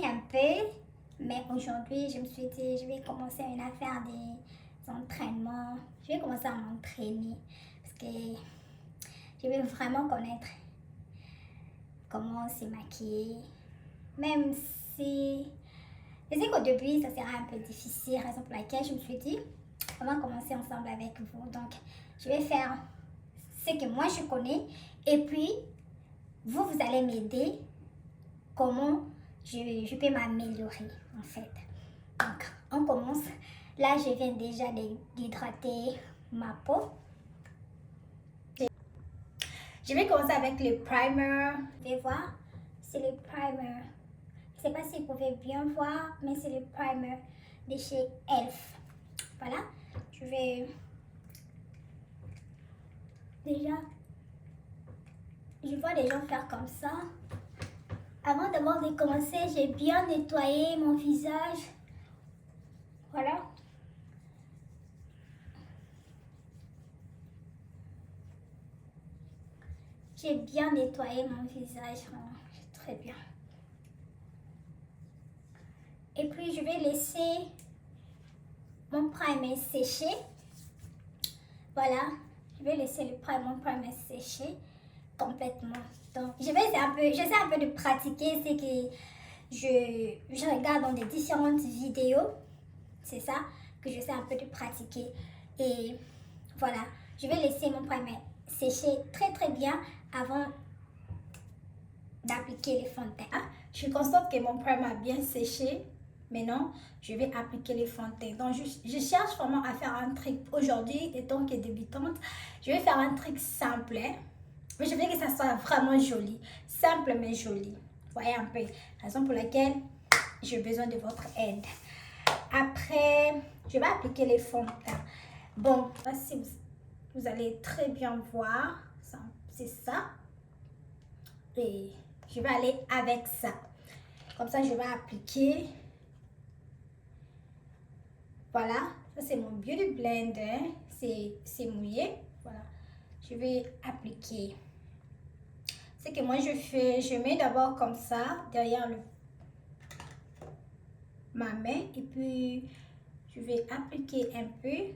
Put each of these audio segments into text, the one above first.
un peu, mais aujourd'hui, je me suis dit, je vais commencer à faire des entraînements. Je vais commencer à m'entraîner parce que je vais vraiment connaître comment se maquiller. Même si je sais qu'au début, ça sera un peu difficile, raison pour laquelle je me suis dit, on va commencer ensemble avec vous. Donc, je vais faire ce que moi je connais et puis vous allez m'aider comment je peux m'améliorer en fait. Donc, on commence. Là, je viens déjà d'hydrater ma peau. Je vais commencer avec le primer. Vous pouvez voir, c'est le primer. Je ne sais pas si vous pouvez bien voir, mais c'est le primer de chez Elf. Voilà, je vais déjà, je vois les gens faire comme ça. Avant d'abord de commencer, j'ai bien nettoyé mon visage. Voilà. J'ai bien nettoyé mon visage, très bien. Et puis je vais laisser mon primer sécher. Voilà, je vais laisser mon primer sécher complètement. Donc j'essaie un peu de pratiquer ce que je regarde dans des différentes vidéos. C'est ça que j'essaie un peu de pratiquer. Et voilà, je vais laisser mon primer sécher très bien avant d'appliquer les fonds de teint. Je suis consciente que mon primer a bien séché. Maintenant, je vais appliquer les fonds de teint. Donc, je cherche vraiment à faire un truc aujourd'hui, étant que débutante. Je vais faire un truc simple, hein? Mais je veux que ça soit vraiment joli. Simple mais joli. Vous voyez un peu. Raison pour laquelle j'ai besoin de votre aide. Après, je vais appliquer les fonds de teint. Bon, si vous allez très bien voir. C'est ça. Et je vais aller avec ça. Comme ça, je vais appliquer. Voilà. Ça, c'est mon Beauty Blender. C'est mouillé. Voilà. Je vais appliquer. Ce que moi, je fais, je mets d'abord comme ça, derrière ma main. Et puis, je vais appliquer un peu.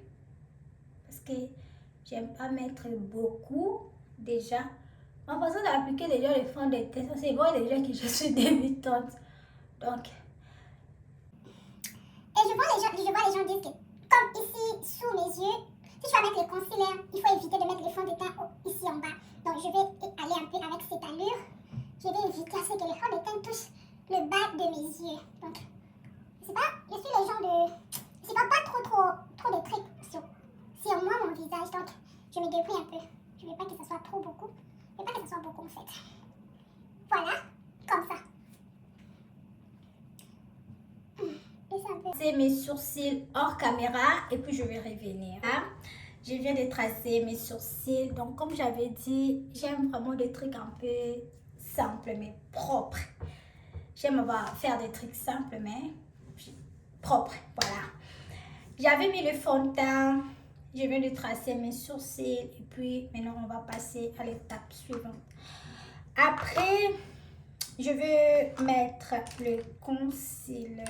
Parce que j'aime pas mettre beaucoup déjà. En façon d'appliquer déjà le fond de teint, ça c'est bon déjà que je suis débutante. Donc. Et je vois les gens dire que, comme ici, sous mes yeux, si tu vas mettre le concealer, il faut éviter de mettre le fond de teint ici en bas. Donc je vais aller un peu avec cette allure. Je vais éviter à ce que le fond de teint touche le bas de mes yeux. Donc, je sais pas, je suis le genre de... Je sais pas trop de trucs sur moi, mon visage. Donc, je me débrouille un peu. Je ne veux pas que ça soit trop beaucoup. Je ne veux pas que ça soit beaucoup en fait. Voilà, comme ça. C'est mes sourcils hors caméra et puis je vais revenir. Je viens de tracer mes sourcils. Donc, comme j'avais dit, j'aime vraiment des trucs un peu simples mais propres. J'aime faire des trucs simples mais propres. Voilà. J'avais mis le fond de teint. Je viens de tracer mes sourcils et puis maintenant on va passer à l'étape suivante. Après, je vais mettre le concealer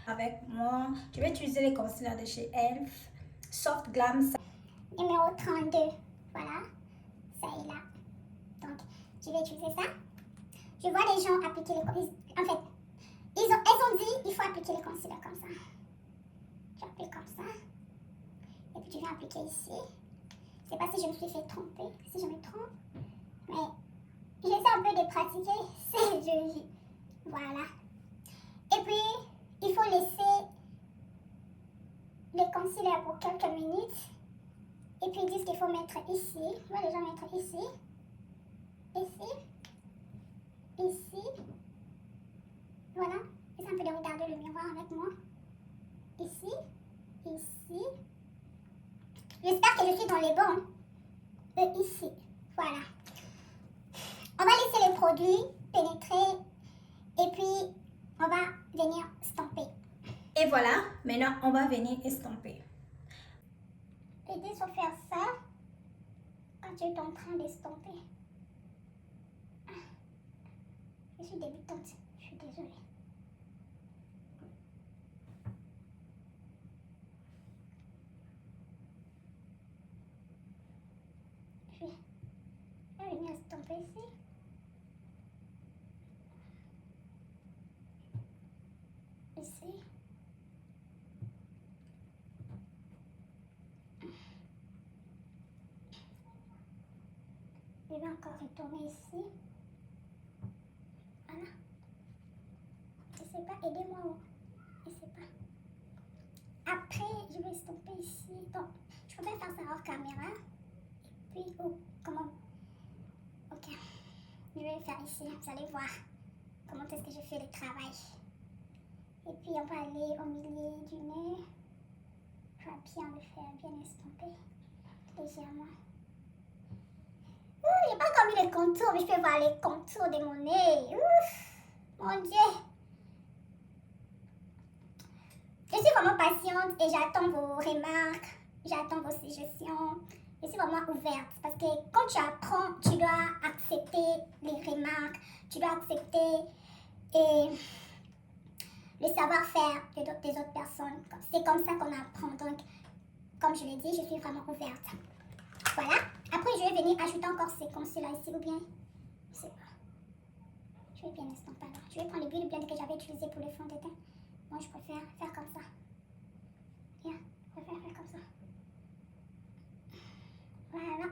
avec moi. Je vais utiliser les concealers de chez Elf. Soft Glam. Numéro 32. Voilà. Ça est là. Donc, je vais utiliser ça. Je vois les gens appliquer les concealers. En fait, elles ont dit il faut appliquer les concealers comme ça. J'applique comme ça. Et puis, tu viens appliquer ici. Je ne sais pas si je me suis fait tromper. Si je me trompe. Mais j'essaie un peu de pratiquer. C'est joli. Voilà. Et puis, il faut laisser les concealers pour quelques minutes. Et puis, ils disent qu'il faut mettre ici. Je vois les gens mettre ici. Ici. Ici. Voilà. J'essaie un peu de regarder le miroir avec moi. Ici. Ici. J'espère que je suis dans les bons. Et ici. Voilà. On va laisser le produit pénétrer. Et puis, on va venir estomper. Et voilà, maintenant on va venir estomper. Aider sur faire ça quand tu es en train d'estomper. Je suis débutante, je suis désolée. peu ici. Ici. Je vais encore retourner ici. Voilà. Je sais pas, aidez-moi. Je sais pas. Après, je vais estomper ici. Donc, je peux faire ça hors caméra. Et puis, oh, comment? Ok. Je vais faire ici. Vous allez voir comment est-ce que je fais le travail. Et puis, on va aller au milieu du nez. Je vais bien le faire, bien estomper. Légèrement. J'ai pas encore mis les contours, mais je peux voir les contours de mon nez. Ouf, mon Dieu. Je suis vraiment patiente et j'attends vos remarques, j'attends vos suggestions. Je suis vraiment ouverte parce que quand tu apprends, tu dois accepter les remarques, tu dois accepter et le savoir-faire des autres personnes. C'est comme ça qu'on apprend. Donc, comme je l'ai dit, je suis vraiment ouverte. Voilà. Après, je vais venir ajouter encore ces concealers ici ou bien, je sais pas. Je vais bien estomper alors. Je vais prendre le bleu blanc que j'avais utilisé pour le fond de teint. Moi, je préfère faire comme ça. Bien, je préfère faire comme ça. Voilà.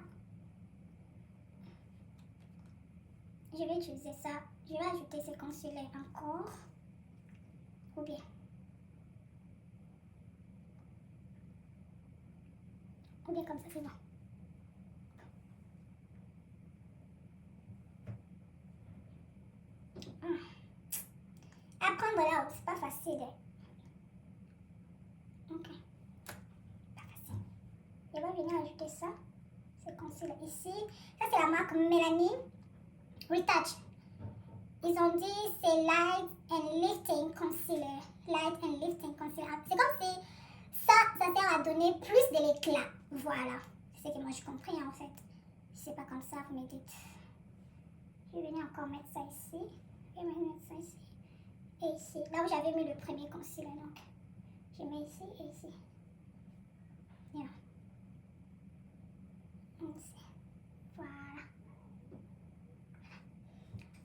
Je vais utiliser ça. Je vais ajouter ce concealer encore. Ou bien. Ou bien comme ça, c'est bon. Apprendre là, c'est pas facile. Ok. Pas facile. Je vais venir ajouter ça. Ce concealer ici. Ça, c'est la marque Melanie Retouch. Ils ont dit c'est Light and Lifting Concealer. Light and Lifting Concealer. C'est comme si ça sert à donner plus de l'éclat. Voilà. C'est ce que moi je compris en fait. Si c'est pas comme ça, vous me dites. Je vais venir encore mettre ça ici. Je vais mettre ça ici. Et ici. Là où j'avais mis le premier concealer. Donc, je mets ici et ici. Bien. Ici. Voilà.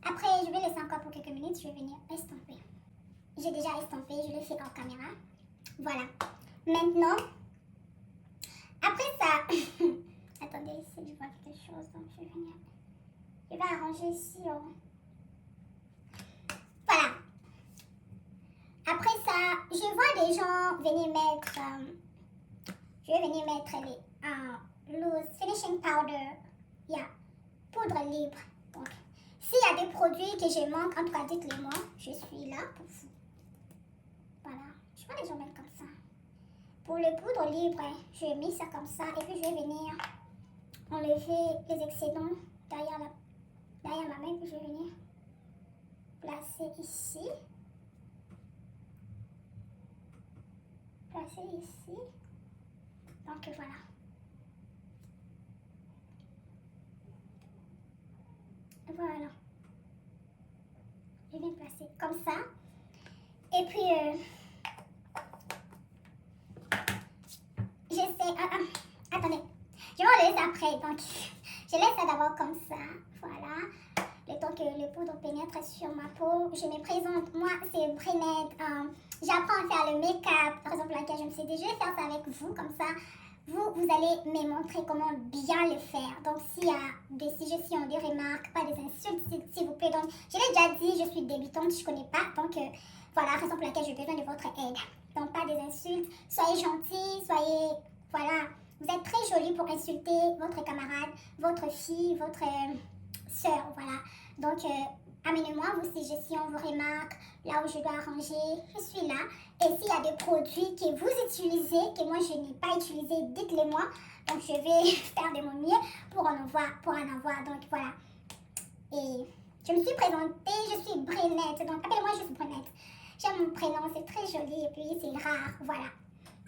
Après, je vais laisser encore pour quelques minutes. Je vais venir estomper. J'ai déjà estompé. Je l'ai fait en caméra. Voilà. Maintenant, après ça... Attendez, ici, je vois quelque chose. Donc, je vais venir... Je vais arranger ici. Voilà. Après ça, je vois des gens venir mettre... je vais venir mettre les loose finishing powder. Yeah. Poudre libre. Donc, s'il y a des produits que je manque, en tout cas, dites-les moi. Je suis là pour vous. Voilà. Je vois les gens mettre comme ça. Pour le poudre libre, je vais mettre ça comme ça. Et puis, je vais venir enlever les excédents derrière ma main. Puis, je vais venir placer ici. Placer ici. Donc, voilà. Voilà. Je viens placer comme ça. Et puis, j'essaie... attendez. Je vais enlever ça après. Donc, je laisse ça d'abord comme ça. Voilà. Le temps que le poudre pénètre sur ma peau. Je me présente. Moi, c'est Brunette. J'apprends à faire le make-up. Par exemple, laquelle je me suis dit, je vais faire ça avec vous. Comme ça, vous allez me montrer comment bien le faire. Donc, s'il y a des suggestions, des remarques, pas des insultes, s'il vous plaît. Donc, je l'ai déjà dit, je suis débutante, je ne connais pas. Donc, voilà, raison pour laquelle j'ai besoin de votre aide. Donc, pas des insultes. Soyez gentils, soyez... Voilà. Vous êtes très jolie pour insulter votre camarade, votre fille, votre soeur. Voilà. Donc, amenez-moi vos suggestions, vos remarques, là où je dois arranger. Je suis là. Et s'il y a des produits que vous utilisez, que moi je n'ai pas utilisé, dites-les moi. Donc, je vais faire de mon mieux pour en avoir. Donc, voilà. Et je me suis présentée, je suis Brunette. Donc, appelez-moi juste Brunette. J'aime mon prénom, c'est très joli et puis c'est rare. Voilà.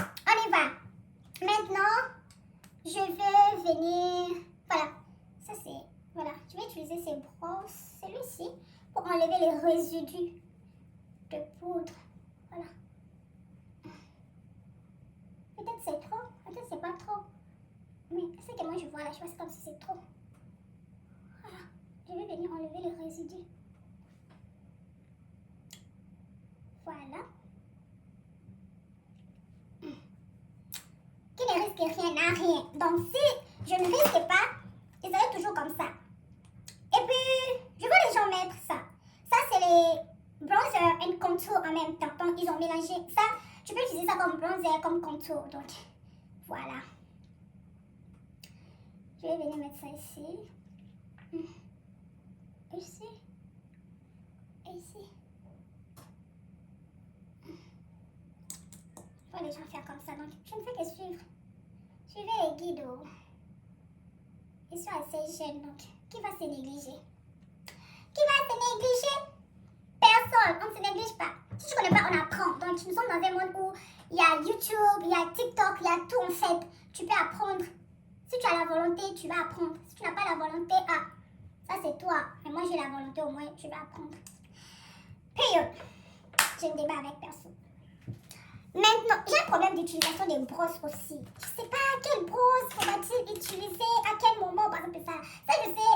On y va. Maintenant, je vais venir... Voilà. Ça, c'est... Voilà. Je vais utiliser ces brosses, celui-ci, pour enlever les résidus de poudre. Voilà. Peut-être c'est trop, peut-être c'est pas trop. Mais c'est que moi je vois là, je vois c'est comme si c'est trop. Voilà. Je vais venir enlever les résidus. Voilà. Qui ne risque rien n'a rien. Donc si je ne risque pas, il serait toujours comme ça. Et puis, je vois les gens mettre ça. Ça, c'est les bronzer and contour en même temps. Donc, ils ont mélangé ça. Tu peux utiliser ça comme bronzer, comme contour. Donc, voilà. Je vais venir mettre ça ici. Ici. Et ici. Je vois les gens faire comme ça. Donc, je ne fais que suivre. Suivez les guides. Ils sont assez jeunes. Donc, qui va se négliger? Qui va se négliger? Personne, on ne se néglige pas. Si tu ne connais pas, on apprend. Donc, nous sommes dans un monde où il y a YouTube, il y a TikTok, il y a tout en fait. Tu peux apprendre. Si tu as la volonté, tu vas apprendre. Si tu n'as pas la volonté, ça c'est toi. Mais moi, j'ai la volonté, au moins, tu vas apprendre. Période. Je ne débat avec personne. Maintenant, j'ai un problème d'utilisation des brosses aussi. Je ne sais pas quelle brosse faudra-t-il utiliser, à quel moment, par exemple, ça je sais.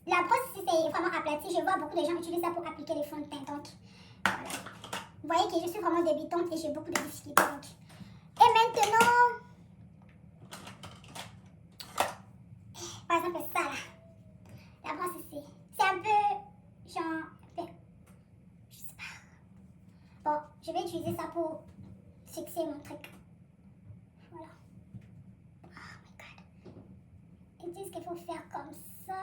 La brosse, si c'est vraiment aplati, je vois beaucoup de gens utiliser ça pour appliquer les fonds de teint. Donc, voilà. Vous voyez que je suis vraiment débutante et j'ai beaucoup de difficultés. Donc. Et maintenant, par exemple, ça là. La brosse ici. C'est un peu, genre, je sais pas. Bon, je vais utiliser ça pour fixer mon truc. Voilà. Oh my god. Ils disent qu'il faut faire comme ça.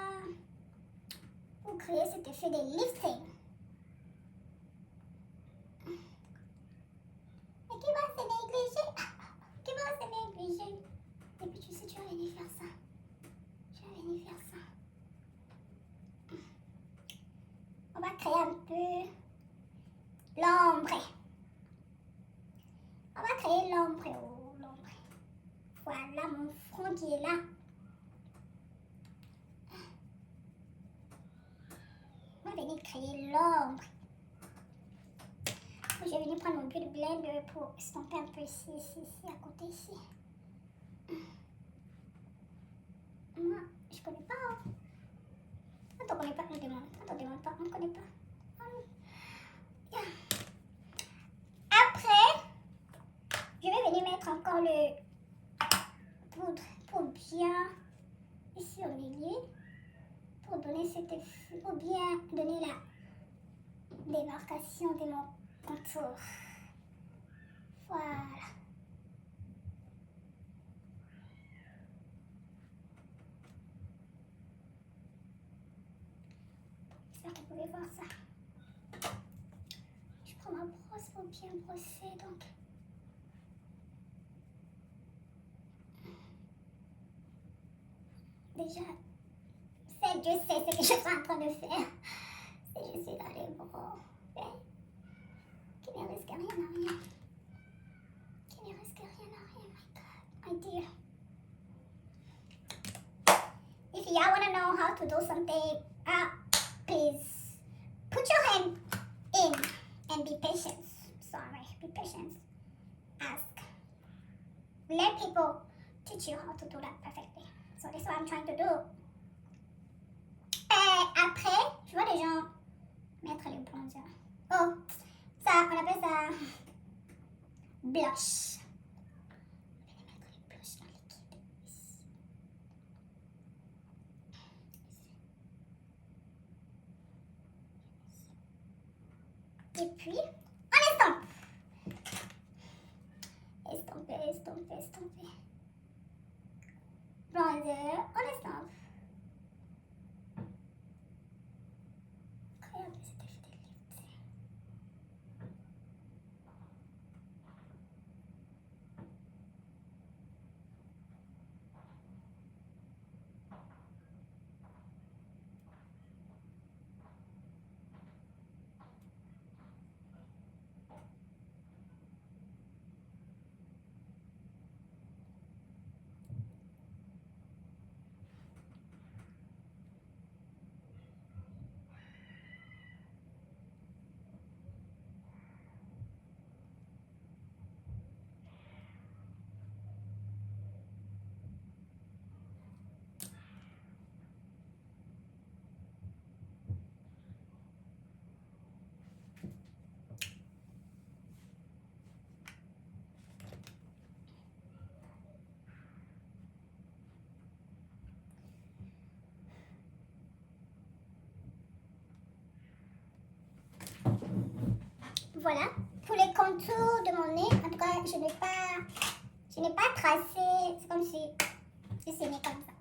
Pour créer cet effet de lifting. Mais qui va se négliger? Qui va se négliger? Et puis tu sais, tu vas venir faire ça. Tu vas venir faire ça. On va créer un peu l'ombre. On va créer l'ombre. Oh, l'ombre. Voilà mon front qui est là. On va venir créer l'ombre. Je vais venir prendre mon Beauty Blender pour estomper un peu ici, à côté ici. Moi, je connais pas. Hein. Quand on connaît pas, on demande. Quand on demande pas, on ne connaît pas. Après, je vais venir mettre encore le poudre pour bien, ici au milieu, pour donner cet effet, pour bien donner la démarcation de mon contour. Voilà. J'espère que vous pouvez voir ça. Je prends ma brosse pour bien brosser, donc. Déjà, Dieu sait ce que je suis en train de faire. Si je suis dans les bras, qui ne risque rien à rien. Qui ne risque rien à rien, my God, my dear. If y'all want to know how to do something, please put your hand in and be patient. Sorry, be patient. Ask. Let people teach you how to do that perfectly. So this is what I'm trying to do. Et après, je vois les gens mettre le bronzer. Oh, ça, on appelle ça blush. Je vais mettre le blush dans le liquide. Ici. Et puis, on estompe. Estomper, estomper, estomper. Bronzer, on estompe. Créer un peu cet effet de lifting. voilà. Pour les contours de mon nez, en tout cas, je n'ai pas tracé. C'est comme si je saignais comme ça.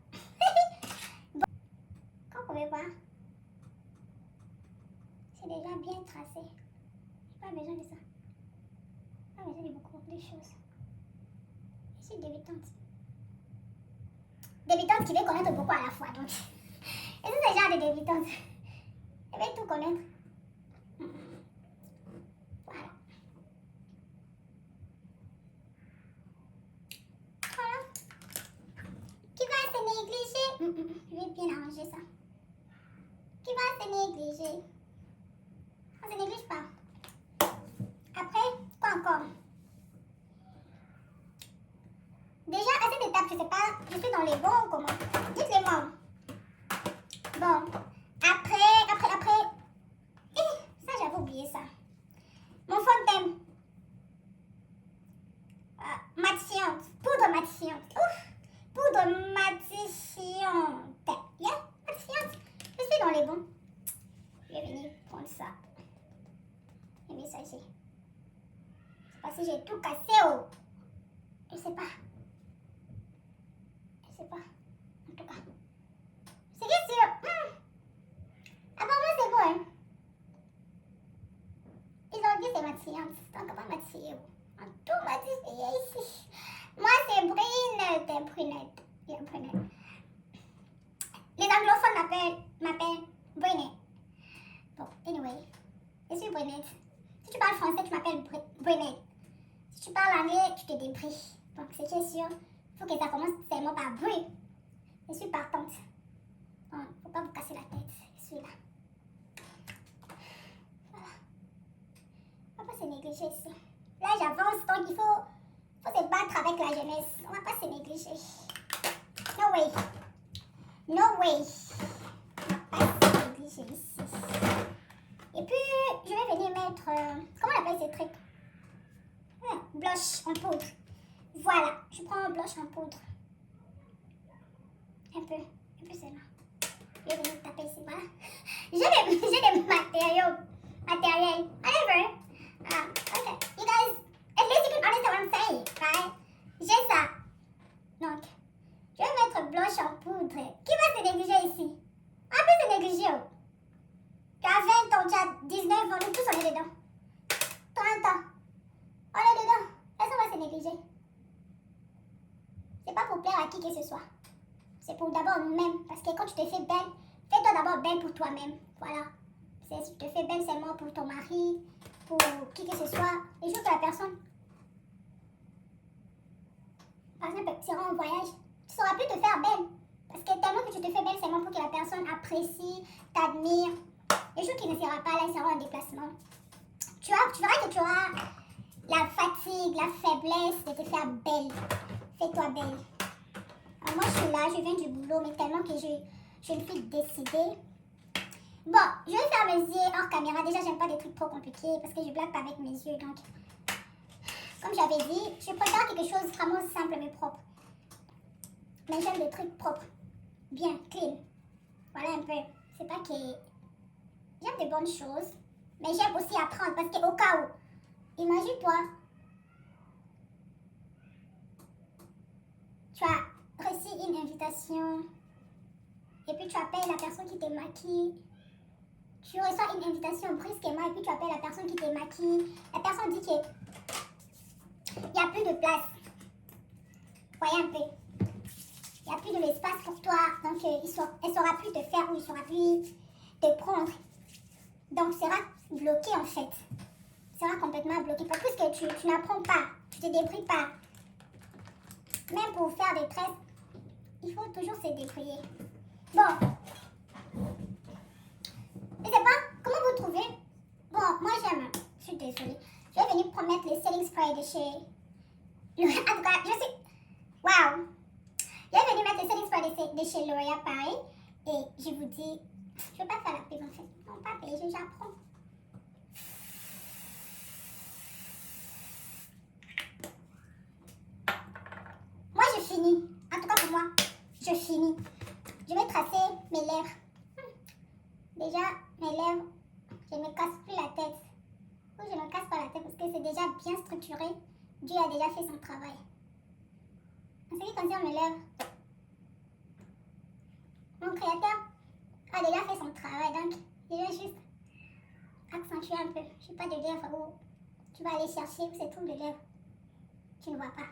Bon, comme vous pouvez voir, c'est déjà bien tracé. J'ai pas besoin de ça. Pas besoin de beaucoup de choses. Je suis débutante. Débutante qui veut connaître beaucoup à la fois, donc. Et c'est ce genre de débutante. Elle veut tout connaître. Voilà. Voilà. Qui va se négliger? Je vais bien arranger ça. Qui va se négliger? On se néglige pas. Après, quoi encore? Déjà, à cette étape, je sais pas, je suis dans les bons ou comment? Dites-le moi. Bon. Après. Ça, j'avais oublié ça. Mon fond de teint. Matillante. Poudre matillante. Ouf. Poudre matillante. Yeah, matillante. Je suis dans les bons. Je vais venir prendre ça. Je vais mettre ça ici. C'est parce que j'ai tout cassé. Oh. Je sais pas. En tout cas. C'est bien sûr. Apparemment, c'est bon. Hein? Ils ont dit c'est matillant. C'est encore pas matillé. En tout matillé ici. Moi, c'est brunette. T'es brunette. Il est brunette. Les anglophones m'appellent brunette. Bon, anyway. Je suis brunette. Si tu parles français, tu m'appelles brunette. Si tu parles anglais, tu te débrouilles. Donc, c'est sûr. Il faut que ça commence seulement par bruit. Je suis partante. Bon, faut pas vous casser la tête. Je suis là. Voilà. On va pas se négliger ici. Là, j'avance, donc il faut se battre avec la jeunesse. On va pas se négliger. No way. No way. On va pas se négliger ici. Et puis, je vais venir mettre... comment on appelle ces trucs? Blush en poudre. Voilà, je prends un blush en poudre. Un peu celle-là. Je vais venir taper ici, voilà. J'ai des matériels. Whatever. Okay. You guys, at least you can understand what I'm saying, right? J'ai ça. Donc, je vais mettre blush en poudre. Qui va se négliger ici? On peut se négliger. Tu as 20 ans, tu as 19 ans, nous tous on est dedans. 30 ans. On est dedans. Est-ce qu'on va se négliger? C'est pas pour plaire à qui que ce soit. C'est pour d'abord nous-mêmes. Parce que quand tu te fais belle, fais-toi d'abord belle pour toi-même. Voilà. Si tu te fais belle seulement pour ton mari, pour qui que ce soit, les jours que la personne, par exemple, tu iras en voyage, tu ne sauras plus te faire belle. Parce que tellement que tu te fais belle seulement pour que la personne apprécie, t'admire. Les jours qui ne sera pas là, il sera en déplacement. Tu verras que tu auras la fatigue, la faiblesse de te faire belle. Fais-toi belle. Alors moi, je suis là, je viens du boulot, mais tellement que je suis décidée. Bon, je vais faire mes yeux hors caméra. Déjà, j'aime pas des trucs trop compliqués parce que je blague pas avec mes yeux. Donc, comme j'avais dit, je préfère quelque chose vraiment simple mais propre. Mais j'aime des trucs propres. Bien, clean. Voilà un peu. C'est pas que... J'aime des bonnes choses, mais j'aime aussi apprendre parce qu'au cas où, imagine-toi, tu as reçu une invitation et puis tu appelles la personne qui te maquille. Tu reçois une invitation brusquement et puis tu appelles la personne qui te maquille. La personne dit qu'il n'y a plus de place. Voyez un peu. Il n'y a plus de l'espace pour toi. Donc, elle ne saura plus te faire ou il ne saura plus te prendre. Donc, tu seras bloqué en fait. Tu seras complètement bloqué. Parce que tu n'apprends pas. Tu ne te débrouilles pas. Même pour faire des tresses, il faut toujours se débrouiller. Bon. Je sais pas, comment vous trouvez? Bon, moi j'aime. Je suis désolée. Je vais venir promettre les setting spray de chez... En tout cas, je suis... Waouh! Je vais venir mettre les setting spray de chez L'Oréal Paris. Et je vous dis... Je vais pas faire la pub en fait. Non, pas payer, j'apprends. Moi je finis. En tout cas pour moi, je finis. Je vais tracer mes lèvres. Déjà, mes lèvres, je ne me casse plus la tête. Faut que je me casse pas la tête parce que c'est déjà bien structuré. Dieu a déjà fait son travail. En ce qui concerne mes lèvres, mon créateur a déjà fait son travail. Donc, je vais juste accentuer un peu. Je n'ai pas de lèvres où tu vas aller chercher où c'est tout de lèvres. Tu ne vois pas.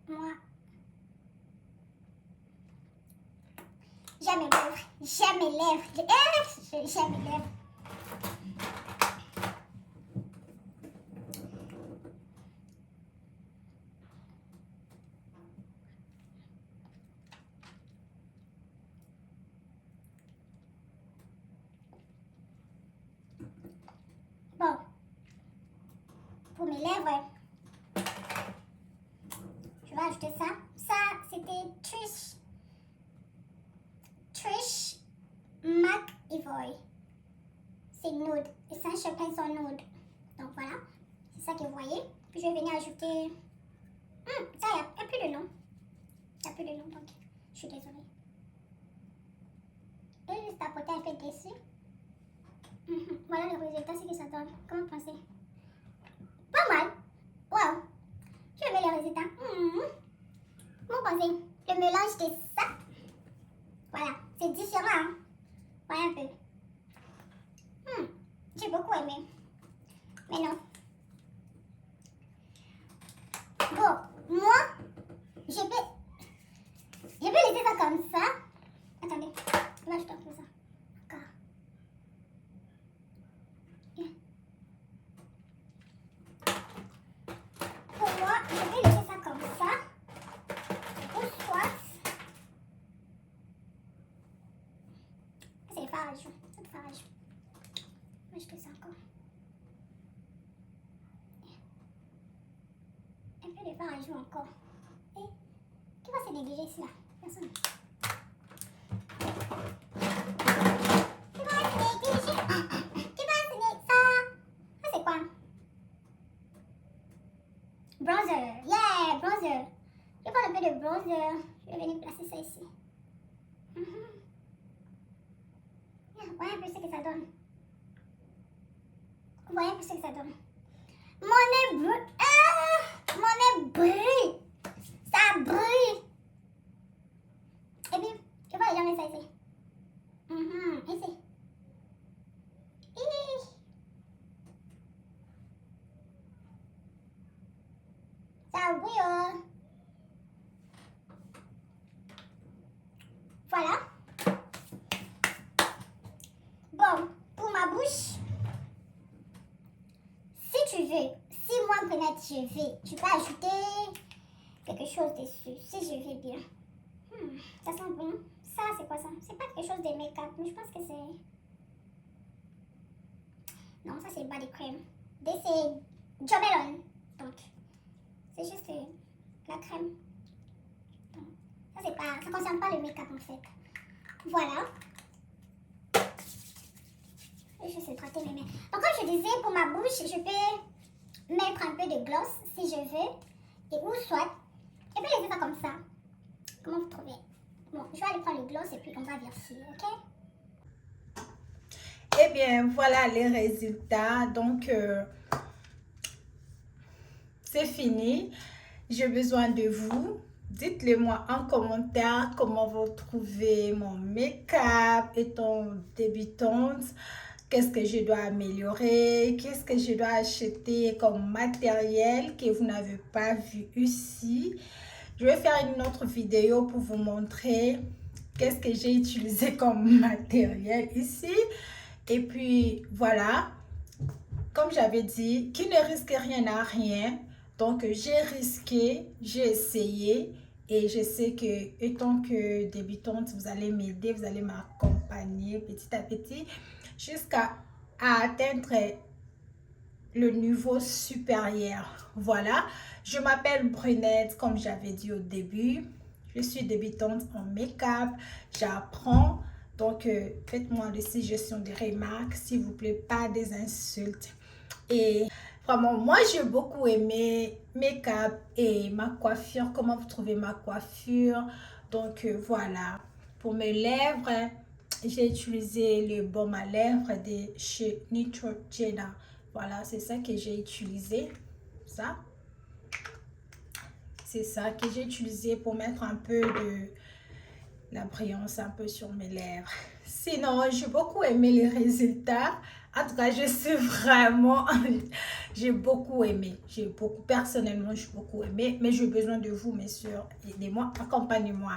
Moi, j'aime mes lèvres. J'aime mes lèvres. J'aime mes lèvres. Bon, pour mes lèvres, je vais ajouter ça. Ça, c'était Trish McEvoy. C'est nude. Essential Pencil Nude. Donc voilà, c'est ça que vous voyez. Puis je vais venir ajouter... ça, il n'y a plus de nom. Il n'y a plus de nom, donc je suis désolée. Et juste tapoter un peu dessus. Voilà le résultat, c'est que ça donne. Comment penser? Pas mal. Wow. Je vais le résultat. Comment penser? Le mélange de ça. Voilà. C'est différent. Hein? Voilà un peu. J'ai beaucoup aimé. Mais non. Bon, moi, je peux laisser ça comme ça. Attendez. Là, je dois faire ça. Encore. Pour moi, je vais laisser ça comme ça. Ou soit... C'est farage. C'est farage. Moi, je fais ça encore. Un peu de farage encore. Et qui va se dégager ici là? Personne. Qui va se dégager? Qui va se dégager? Ça c'est quoi? Bronzer. Yeah, bronzer. Je vais prendre un peu de bronzer. Je vais venir placer ça ici. Voyez un peu ce que ça donne. Voyez un peu ce que ça donne. Mon nez brûle. Mon nez brûle. Ça brûle. Et puis, je vais aller mettre ça ici. Ici. Ça brûle. Voilà. Bon, pour ma bouche, si tu veux, si moi, Brenette, je peux ajouter quelque chose dessus, si je veux bien. Ça sent bon. Ça, c'est quoi ça? C'est pas quelque chose de make-up, mais je pense que c'est... Non, ça c'est body cream. C'est Jo Malone. Donc, c'est juste la crème. Donc, ça c'est pas... Ça concerne pas le make-up en fait. Voilà. Je vais traiter mes mains. Donc, comme je disais, pour ma bouche, je peux mettre un peu de gloss si je veux. Et ou soit, je peux laisser ça comme ça. Comment vous trouvez? Bon, je vais aller prendre le gloss et puis on va vérifier, ok? Eh bien, voilà les résultats. Donc, c'est fini. J'ai besoin de vous. Dites-le moi en commentaire comment vous trouvez mon make-up étant débutante. Qu'est-ce que je dois améliorer? Qu'est-ce que je dois acheter comme matériel que vous n'avez pas vu ici? Je vais faire une autre vidéo pour vous montrer qu'est-ce que j'ai utilisé comme matériel ici. Et puis, voilà. Comme j'avais dit, qui ne risque rien à rien. Donc, j'ai risqué, j'ai essayé. Et je sais que, étant que débutante, vous allez m'aider, vous allez m'accompagner petit à petit jusqu'à atteindre le niveau supérieur. Voilà, je m'appelle Brenette, comme j'avais dit au début. Je suis débutante en make-up, j'apprends. Donc, faites-moi des suggestions, des remarques, s'il vous plaît, pas des insultes. Et vraiment, moi, j'ai beaucoup aimé make-up et ma coiffure. Comment vous trouvez ma coiffure? Donc, voilà, pour mes lèvres, j'ai utilisé le baume à lèvres de chez Neutrogena. Voilà, c'est ça que j'ai utilisé. Ça. C'est ça que j'ai utilisé pour mettre un peu de la brillance un peu sur mes lèvres. Sinon, j'ai beaucoup aimé les résultats. En tout cas, je suis vraiment... j'ai beaucoup aimé. Personnellement, j'ai beaucoup aimé. Mais j'ai besoin de vous, mes soeurs. Aidez-moi, accompagnez-moi.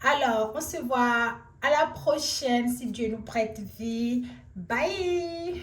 Alors, on se voit à la prochaine, si Dieu nous prête vie. Bye!